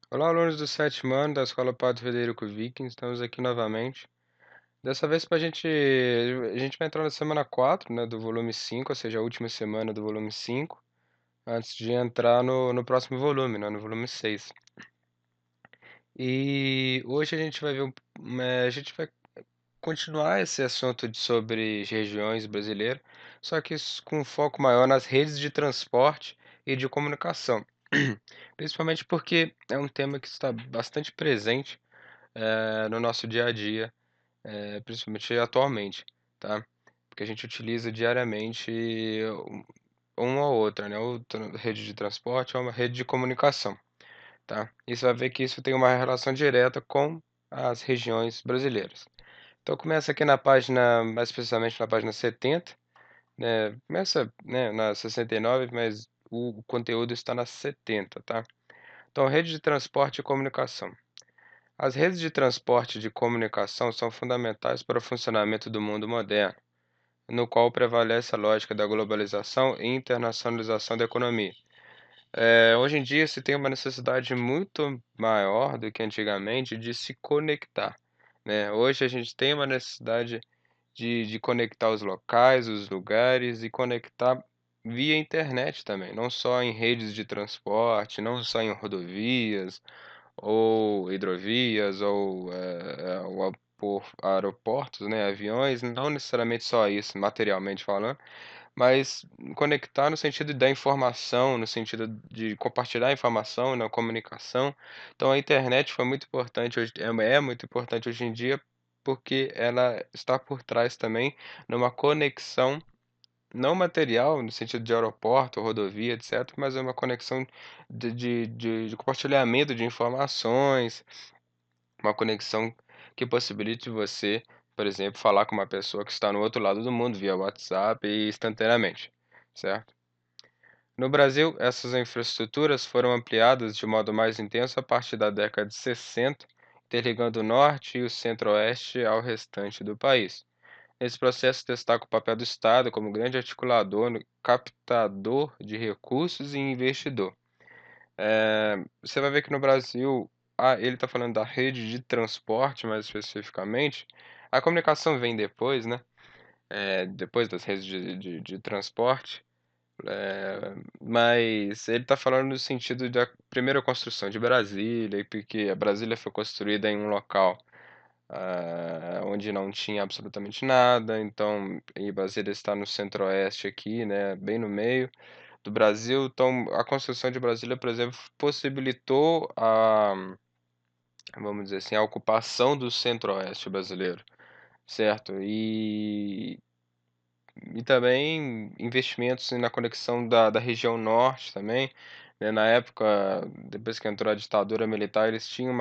Olá, alunos do sétimo ano da Escola Padre Frederico Viking, estamos aqui novamente. Dessa vez a gente vai entrar na semana 4, né, do volume 5, ou seja, a última semana do volume 5, antes de entrar no próximo volume, né, no volume 6. E hoje a gente vai a gente vai continuar esse assunto sobre regiões brasileiras, só que com um foco maior nas redes de transporte e de comunicação. Principalmente porque é um tema que está bastante presente no nosso dia a dia, principalmente atualmente, tá? Porque a gente utiliza diariamente uma ou outra, né? Ou rede de transporte ou uma rede de comunicação, tá? E você vai ver que isso tem uma relação direta com as regiões brasileiras. Então começa aqui na página, mais precisamente na página 70, né? Começa, né, na 69, mas o conteúdo está na 70, tá? Então, rede de transporte e comunicação. As redes de transporte e de comunicação são fundamentais para o funcionamento do mundo moderno, no qual prevalece a lógica da globalização e internacionalização da economia. Hoje em dia se tem uma necessidade muito maior do que antigamente de se conectar, né? Hoje a gente tem uma necessidade de conectar os locais, os lugares e conectar via internet também, não só em redes de transporte, não só em rodovias, ou hidrovias ou por aeroportos, né, aviões, não necessariamente só isso, materialmente falando, mas conectar no sentido da informação, no sentido de compartilhar informação na comunicação. Então a internet foi muito importante hoje, é muito importante hoje em dia, porque ela está por trás também numa conexão não material, no sentido de aeroporto, rodovia, etcétera, mas é uma conexão de compartilhamento de informações, uma conexão que possibilite você, por exemplo, falar com uma pessoa que está no outro lado do mundo via WhatsApp e instantaneamente, certo? No Brasil, essas infraestruturas foram ampliadas de modo mais intenso a partir da década de 60, interligando o norte e o centro-oeste ao restante do país. Nesse processo destaca o papel do Estado como grande articulador, captador de recursos e investidor. Você vai ver que no Brasil, ele está falando da rede de transporte, mais especificamente. A comunicação vem depois, né? Depois das redes de transporte. Mas ele está falando no sentido da primeira construção de Brasília, e porque a Brasília foi construída em um local onde não tinha absolutamente nada, então, e Brasília está no centro-oeste aqui, né, bem no meio do Brasil, então a construção de Brasília, por exemplo, possibilitou vamos dizer assim, a ocupação do centro-oeste brasileiro, certo? E também investimentos na conexão da região norte também, né? Na época, depois que entrou a ditadura militar, eles tinham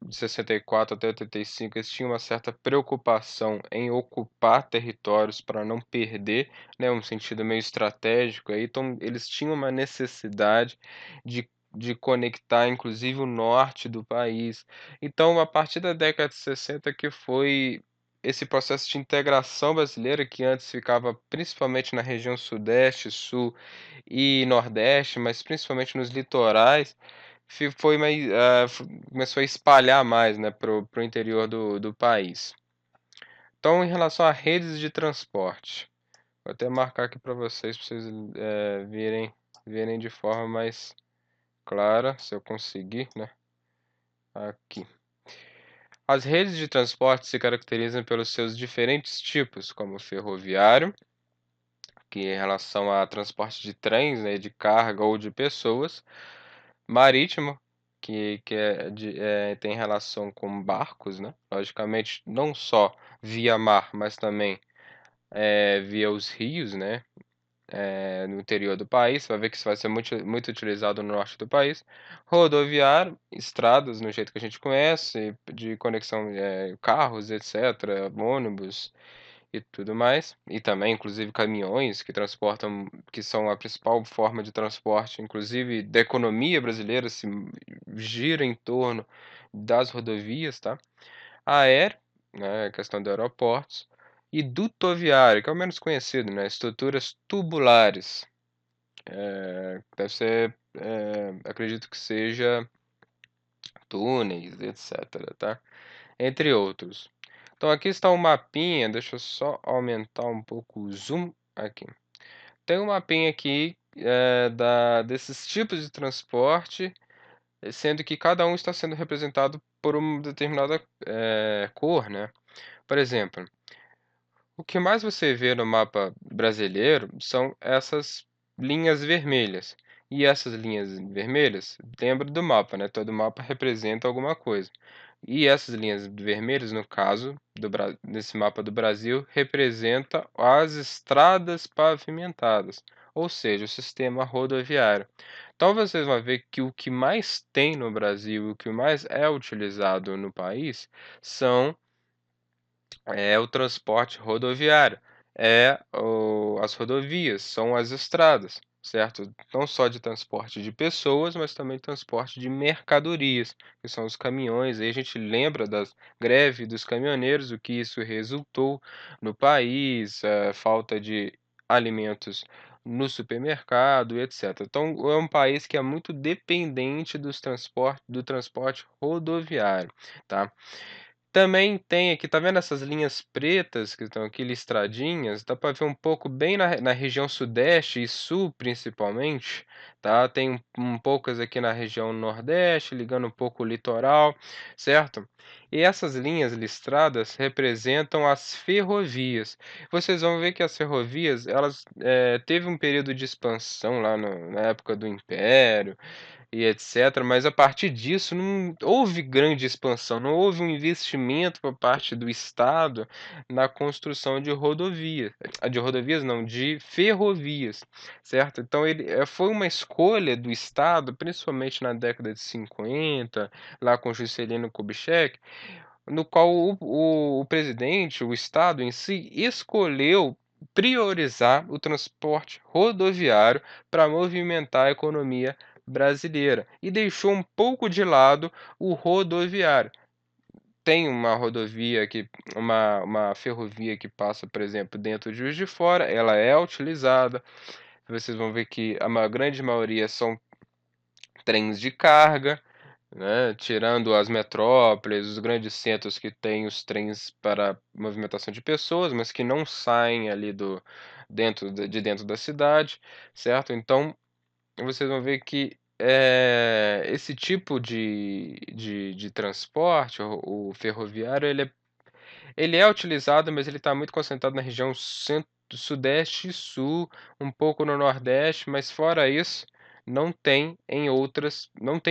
de 64 até 85, eles tinham uma certa preocupação em ocupar territórios para não perder, né, um sentido meio estratégico aí, então eles tinham uma necessidade de conectar inclusive o norte do país. Então, a partir da década de 60 que foi esse processo de integração brasileira, que antes ficava principalmente na região sudeste, sul e nordeste, mas principalmente nos litorais, foi mais, começou a espalhar mais, né, para o interior do país. Então, em relação a redes de transporte, vou até marcar aqui para vocês, verem de forma mais clara, se eu conseguir, né, aqui. As redes de transporte se caracterizam pelos seus diferentes tipos, como o ferroviário, que é em relação a transporte de trens, né, de carga ou de pessoas, marítimo, tem relação com barcos, né, logicamente não só via mar, mas também, via os rios, né, no interior do país, você vai ver que isso vai ser muito utilizado no norte do país. Rodoviário, estradas no jeito que a gente conhece, de conexão, carros, etcétera, ônibus e tudo mais. E também, inclusive, caminhões que são a principal forma de transporte, inclusive da economia brasileira, gira em torno das rodovias, tá? Aéreo, né, a questão de aeroportos, e dutoviário, que é o menos conhecido, né, estruturas tubulares, deve ser, acredito que seja túneis, etcétera, tá, entre outros. Então aqui está um mapinha, deixa eu só aumentar um pouco o zoom aqui. Tem um mapinha aqui, desses tipos de transporte, sendo que cada um está sendo representado por uma determinada, cor, né. Por exemplo, o que mais você vê no mapa brasileiro são essas linhas vermelhas. E essas linhas vermelhas, lembra do mapa, né? Todo mapa representa alguma coisa. E essas linhas vermelhas, no caso nesse mapa do Brasil, representa as estradas pavimentadas, ou seja, o sistema rodoviário. Então vocês vão ver que o que mais tem no Brasil, o que mais é utilizado no país, são o transporte rodoviário, as rodovias, são as estradas, certo? Não só de transporte de pessoas, mas também transporte de mercadorias, que são os caminhões. Aí a gente lembra das greve dos caminhoneiros, o que isso resultou no país, a falta de alimentos no supermercado, etc. Então, é um país que é muito dependente do transporte rodoviário, tá? Também tem aqui, tá vendo essas linhas pretas que estão aqui listradinhas? Dá para ver um pouco bem na região sudeste e sul, principalmente, tá? Tem poucas aqui na região nordeste, ligando um pouco o litoral, certo? E essas linhas listradas representam as ferrovias. Vocês vão ver que as ferrovias, elas, teve um período de expansão lá na época do Império, e etcétera, mas a partir disso não houve grande expansão, não houve um investimento por parte do estado na construção de rodovias não, de ferrovias, certo? Então foi uma escolha do estado, principalmente na década de 50, lá com Juscelino Kubitschek, no qual o presidente, o estado em si, escolheu priorizar o transporte rodoviário para movimentar a economia brasileira e deixou um pouco de lado o rodoviário. Tem uma ferrovia que passa, por exemplo, dentro de Juiz de Fora, ela é utilizada. Vocês vão ver que grande maioria são trens de carga, né, tirando as metrópoles, os grandes centros que têm os trens para movimentação de pessoas, mas que não saem ali do dentro da cidade, certo? Então, vocês vão ver que, esse tipo de transporte, o ferroviário, ele é utilizado, mas ele está muito concentrado na região sudeste e sul, um pouco no nordeste, mas fora isso, não tem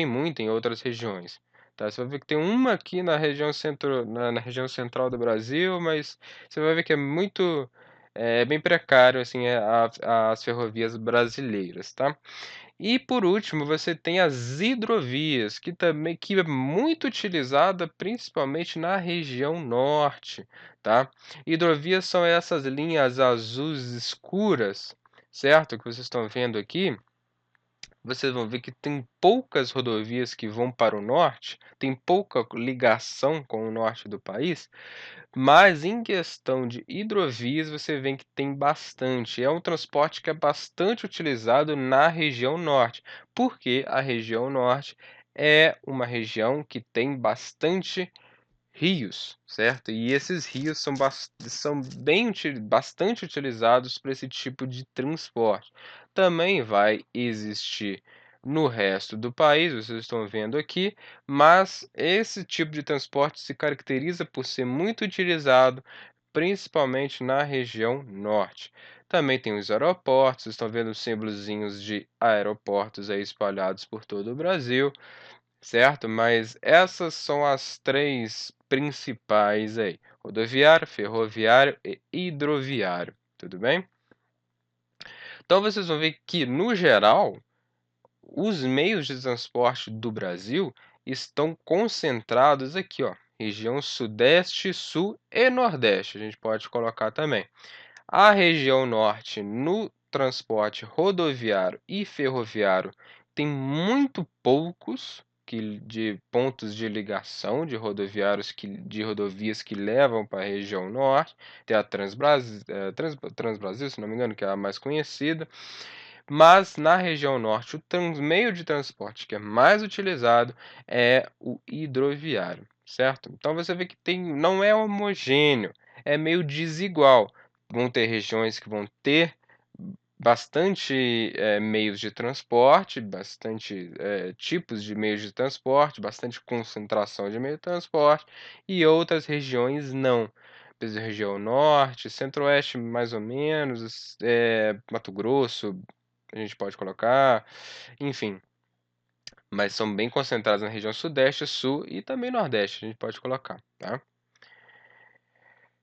muito em outras regiões, tá. Você vai ver que tem uma aqui na região central do Brasil, mas você vai ver que bem precário, assim, as ferrovias brasileiras, tá. E por último, você tem as hidrovias, que é muito utilizada principalmente na região norte, tá. Hidrovias são essas linhas azuis escuras, certo, que vocês estão vendo aqui. Vocês vão ver que tem poucas rodovias que vão para o norte, tem pouca ligação com o norte do país, mas em questão de hidrovias, você vê que tem bastante. É um transporte que é bastante utilizado na região norte, porque a região norte é uma região que tem bastante rios, certo? E esses rios são bastante utilizados para esse tipo de transporte. Também vai existir no resto do país, vocês estão vendo aqui, mas esse tipo de transporte se caracteriza por ser muito utilizado, principalmente na região norte. Também tem os aeroportos, vocês estão vendo os símbolozinhos de aeroportos aí espalhados por todo o Brasil. Certo? Mas essas são as 3 principais aí: rodoviário, ferroviário e hidroviário, tudo bem? Então vocês vão ver que, no geral, os meios de transporte do Brasil estão concentrados aqui, ó, região sudeste, sul e nordeste, a gente pode colocar também. A região norte, no transporte rodoviário e ferroviário, tem muito poucos de pontos de ligação de rodovias que levam para a região norte. Tem a Transbrasil, se não me engano, que é a mais conhecida, Mas na região norte, o meio de transporte que é mais utilizado é o hidroviário, certo? Então você vê que não é homogêneo, é meio desigual. Vão ter regiões que vão ter bastante, meios de transporte, bastante, tipos de meios de transporte, bastante concentração de meio de transporte, e outras regiões não. Por exemplo, região norte, centro-oeste mais ou menos, Mato Grosso, a gente pode colocar, enfim, mas são bem concentradas na região sudeste, sul e também nordeste, a gente pode colocar, tá?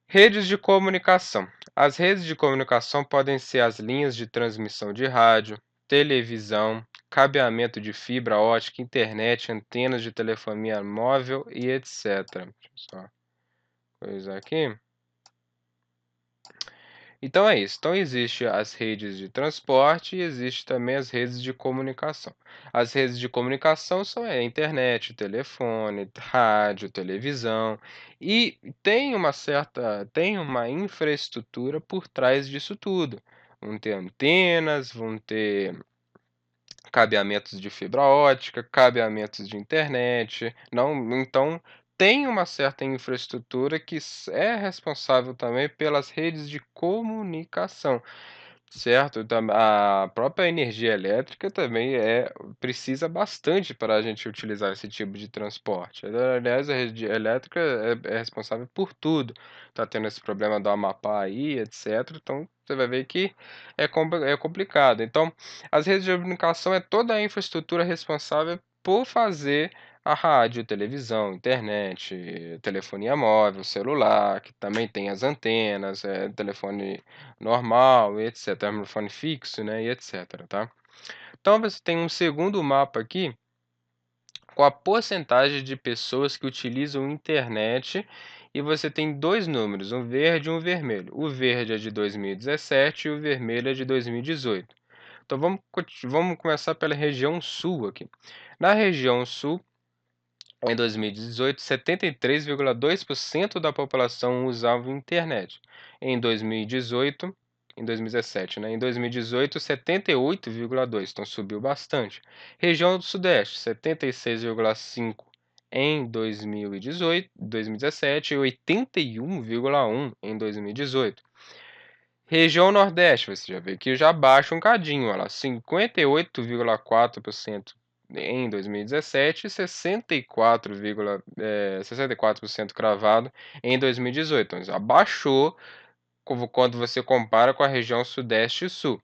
Redes de comunicação. As redes de comunicação podem ser as linhas de transmissão de rádio, televisão, cabeamento de fibra ótica, internet, antenas de telefonia móvel e etc. Deixa eu só coisar aqui. Então é isso. Então existe as redes de transporte e existe também as redes de comunicação. As redes de comunicação são a internet, telefone, rádio, televisão e tem uma infraestrutura por trás disso tudo. Vão ter antenas, vão ter cabeamentos de fibra ótica, cabeamentos de internet, não, então tem uma certa infraestrutura que é responsável também pelas redes de comunicação. Certo, a própria energia elétrica também precisa bastante para a gente utilizar esse tipo de transporte. Aliás, a rede elétrica é responsável por tudo. Tá tendo esse problema do Amapá aí, etc. Então, você vai ver que é complicado. Então, as redes de comunicação é toda a infraestrutura responsável por fazer a rádio, televisão, internet, telefonia móvel, celular, que também tem as antenas, telefone normal e etcétera, telefone fixo, né, e etcétera, tá. Então você tem um segundo mapa aqui, com a porcentagem de pessoas que utilizam internet, e você tem 2 números, um verde e um vermelho. O verde é de 2017 e o vermelho é de 2018. Então vamos começar pela região sul aqui. Na região sul, em 2018, 73,2% da população usava internet. Em 2018, em 2017, né? Em 2018, 78,2%, então subiu bastante. Região do Sudeste, 76,5% em 2018, 2017 e 81,1% em 2018. Região Nordeste, você já vê que já baixa um cadinho, olha lá, 58,4% em 2017 e 64% cravado em 2018. Então, já baixou quando você compara com a região Sudeste e Sul.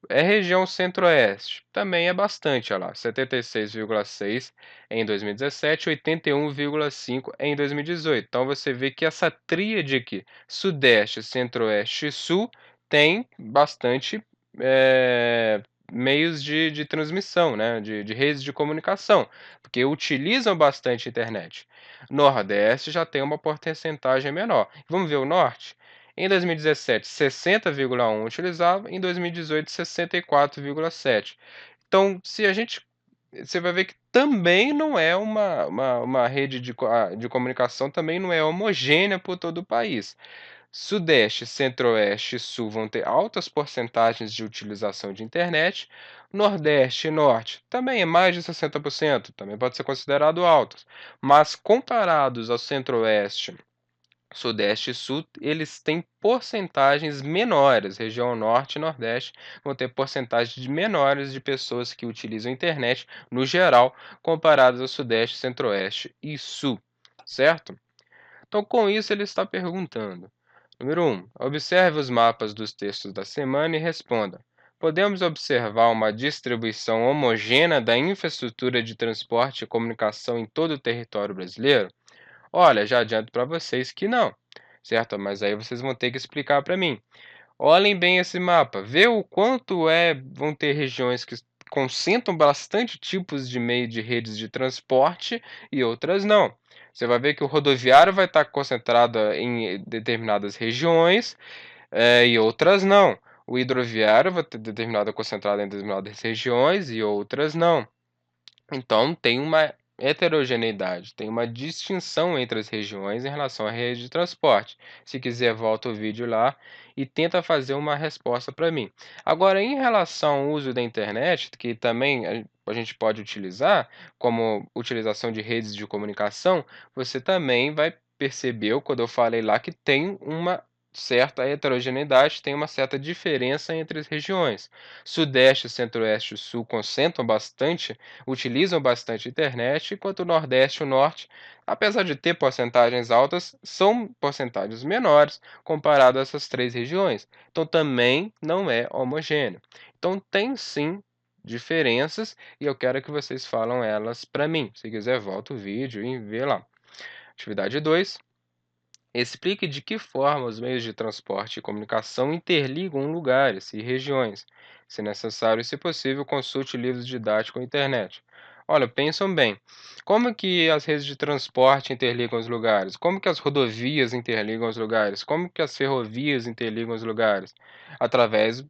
É região Centro-Oeste, também é bastante, olha lá, 76,6 em 2017, 81,5 em 2018. Então você vê que essa tríade aqui, Sudeste, Centro-Oeste e Sul, tem bastante meios de transmissão, né, de redes de comunicação, porque utilizam bastante internet. Nordeste já tem uma porcentagem menor. Vamos ver o Norte? Em 2017, 60,1 utilizava, em 2018, 64,7. Então, se a gente você vai ver que também não é uma rede de comunicação, também não é homogênea por todo o país. Sudeste, Centro-Oeste e Sul vão ter altas porcentagens de utilização de internet. Nordeste e Norte também é mais de 60%, também pode ser considerado altos. Mas comparados ao Centro-Oeste, Sudeste e Sul, eles têm porcentagens menores. Região Norte e Nordeste vão ter porcentagens menores de pessoas que utilizam a internet, no geral, comparadas ao Sudeste, Centro-Oeste e Sul, certo? Então, com isso, ele está perguntando: número 1. Observe os mapas dos textos da semana e responda. Podemos observar uma distribuição homogênea da infraestrutura de transporte e comunicação em todo o território brasileiro? Olha, já adianto para vocês que não, certo? Mas aí vocês vão ter que explicar para mim. Olhem bem esse mapa, vê o quanto vão ter regiões que concentram bastante tipos de meio de redes de transporte e outras não. Você vai ver que o rodoviário vai estar concentrado em determinadas regiões, e outras não. O hidroviário vai ter determinado concentrado em determinadas regiões e outras não. Então tem heterogeneidade, tem uma distinção entre as regiões em relação à rede de transporte. Se quiser, volta o vídeo lá e tenta fazer uma resposta para mim. Agora, em relação ao uso da internet, que também a gente pode utilizar, como utilização de redes de comunicação, você também vai perceber, quando eu falei lá, que tem uma certa heterogeneidade, tem uma certa diferença entre as regiões. Sudeste, Centro-Oeste e Sul concentram bastante, utilizam bastante a internet, enquanto o Nordeste e o Norte, apesar de ter porcentagens altas, são porcentagens menores comparado a essas 3 regiões. Então também não é homogêneo. Então tem sim diferenças e eu quero que vocês falam elas para mim. Se quiser, volta o vídeo e vê lá. Atividade 2. Explique de que forma os meios de transporte e comunicação interligam lugares e regiões. Se necessário e se possível, consulte livros didáticos ou internet. Olha, pensam bem. Como que as redes de transporte interligam os lugares? Como que as rodovias interligam os lugares? Como que as ferrovias interligam os lugares? Através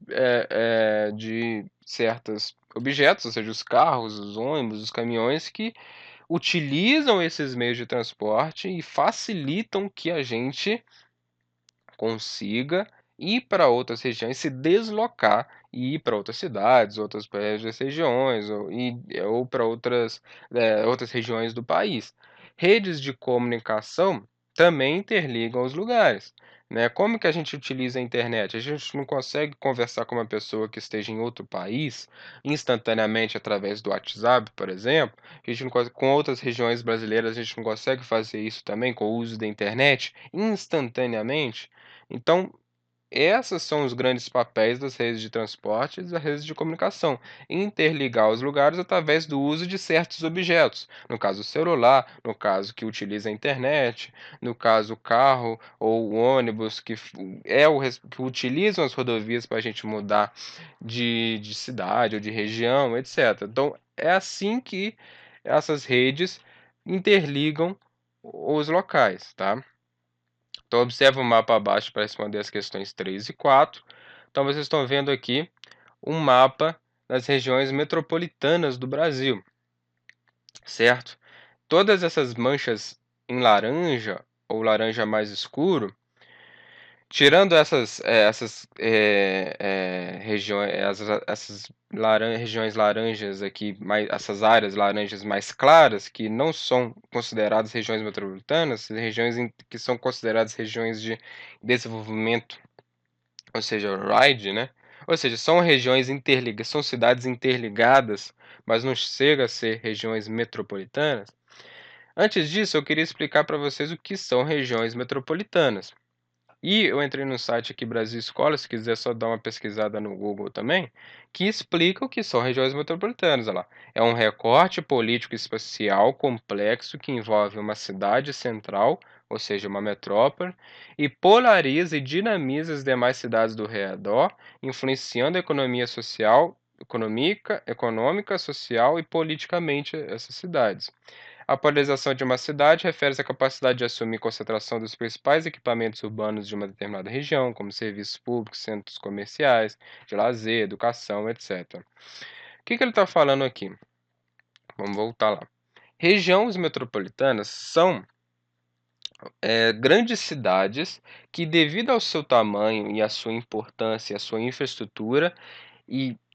de certos objetos, ou seja, os carros, os ônibus, os caminhões que utilizam esses meios de transporte e facilitam que a gente consiga ir para outras regiões, se deslocar e ir para outras cidades, outras regiões ou para outras regiões do país. Redes de comunicação também interligam os lugares, né. Como que a gente utiliza a internet? A gente não consegue conversar com uma pessoa que esteja em outro país instantaneamente através do WhatsApp, por exemplo? A gente não conse Com outras regiões brasileiras, a gente não consegue fazer isso também com o uso da internet instantaneamente? Então, esses são os grandes papéis das redes de transporte e das redes de comunicação: interligar os lugares através do uso de certos objetos, no caso o celular, no caso que utiliza a internet, no caso o carro ou o ônibus que utilizam as rodovias para a gente mudar de cidade ou de região, etc. Então, é assim que essas redes interligam os locais, tá? Então observa o mapa abaixo para responder as questões 3 e 4. Então vocês estão vendo aqui um mapa das regiões metropolitanas do Brasil, certo? Todas essas manchas em laranja ou laranja mais escuro, tirando regiões laranjas aqui, essas áreas laranjas mais claras, que não são consideradas regiões metropolitanas, que são consideradas regiões de desenvolvimento, ou seja, RIDE, né? Ou seja, são cidades interligadas, mas não chega a ser regiões metropolitanas. Antes disso, eu queria explicar para vocês o que são regiões metropolitanas. E eu entrei no site aqui Brasil Escola, se quiser só dar uma pesquisada no Google também, que explica o que são regiões metropolitanas. Olha lá. É um recorte político espacial complexo que envolve uma cidade central, ou seja, uma metrópole, e polariza e dinamiza as demais cidades do redor, influenciando a econômica, social e politicamente essas cidades. A polarização de uma cidade refere-se à capacidade de assumir concentração dos principais equipamentos urbanos de uma determinada região, como serviços públicos, centros comerciais, de lazer, educação, etc. O que ele está falando aqui? Vamos voltar lá. Regiões metropolitanas são grandes cidades que, devido ao seu tamanho e à sua importância e à sua infraestrutura,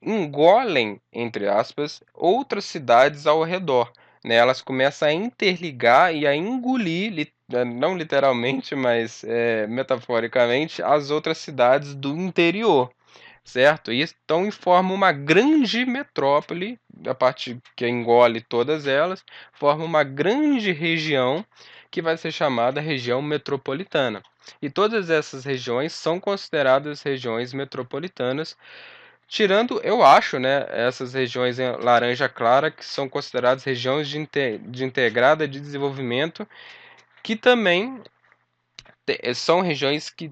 engolem, entre aspas, outras cidades ao redor, né. Elas começam a interligar e a engolir, não literalmente, mas, metaforicamente, as outras cidades do interior, certo? E então forma uma grande metrópole, a parte que engole todas elas, forma uma grande região que vai ser chamada região metropolitana. E todas essas regiões são consideradas regiões metropolitanas. Tirando, eu acho, né, essas regiões em laranja clara, que são consideradas regiões de integrada de desenvolvimento, que também são regiões que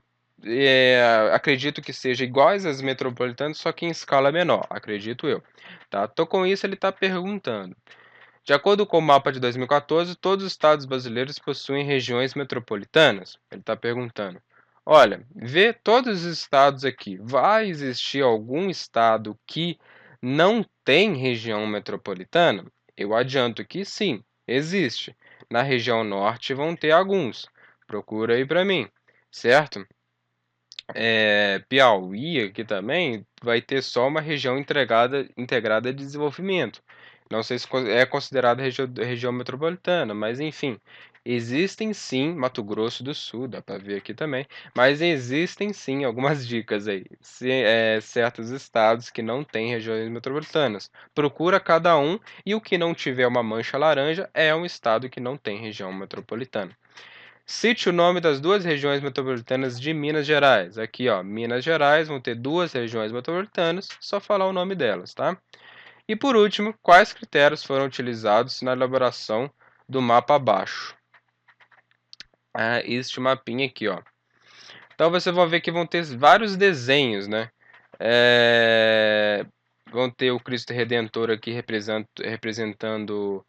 acredito que sejam iguais às metropolitanas, só que em escala menor, acredito eu. Tá? Então, com isso, ele está perguntando. De acordo com o mapa de 2014, todos os estados brasileiros possuem regiões metropolitanas? Ele está perguntando. Olha, vê todos os estados aqui. Vai existir algum estado que não tem região metropolitana? Eu adianto que sim. Existe. Na região norte vão ter alguns. Procura aí para mim, certo? Piauí aqui também vai ter só uma região integrada de desenvolvimento. Não sei se é considerada região metropolitana, mas enfim, existem sim, Mato Grosso do Sul, dá para ver aqui também, mas existem sim algumas dicas aí. Certos estados que não têm regiões metropolitanas. Procura cada um e o que não tiver uma mancha laranja é um estado que não tem região metropolitana. Cite o nome das duas regiões metropolitanas de Minas Gerais. Aqui, ó, Minas Gerais vão ter duas regiões metropolitanas, só falar o nome delas, tá? E por último, quais critérios foram utilizados na elaboração do mapa abaixo? Este mapinha aqui, ó. Então vocês vão ver que vão ter vários desenhos, né? Vão ter o Cristo Redentor aqui representando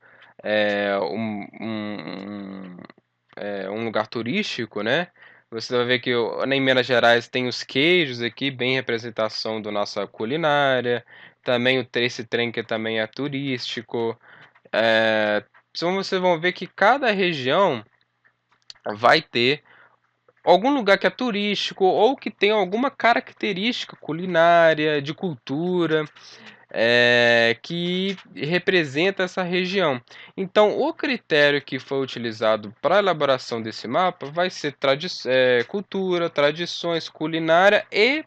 um lugar turístico, né? Você vai ver que em Minas Gerais tem os queijos aqui, bem representação da nossa culinária. Também esse trem que também é turístico. Então vocês vão ver que cada região vai ter algum lugar que é turístico ou que tem alguma característica culinária, de cultura, que representa essa região. Então, o critério que foi utilizado para a elaboração desse mapa vai ser cultura, tradições, culinária e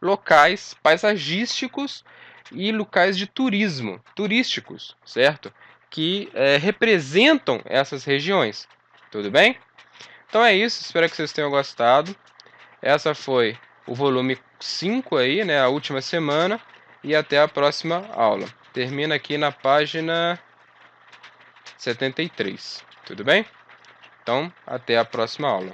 locais paisagísticos e locais de turismo, turísticos, certo? Que representam essas regiões. Tudo bem? Então é isso, espero que vocês tenham gostado. Essa foi o volume 5 aí, né, a última semana, e até a próxima aula. Termina aqui na página 73, tudo bem? Então, até a próxima aula.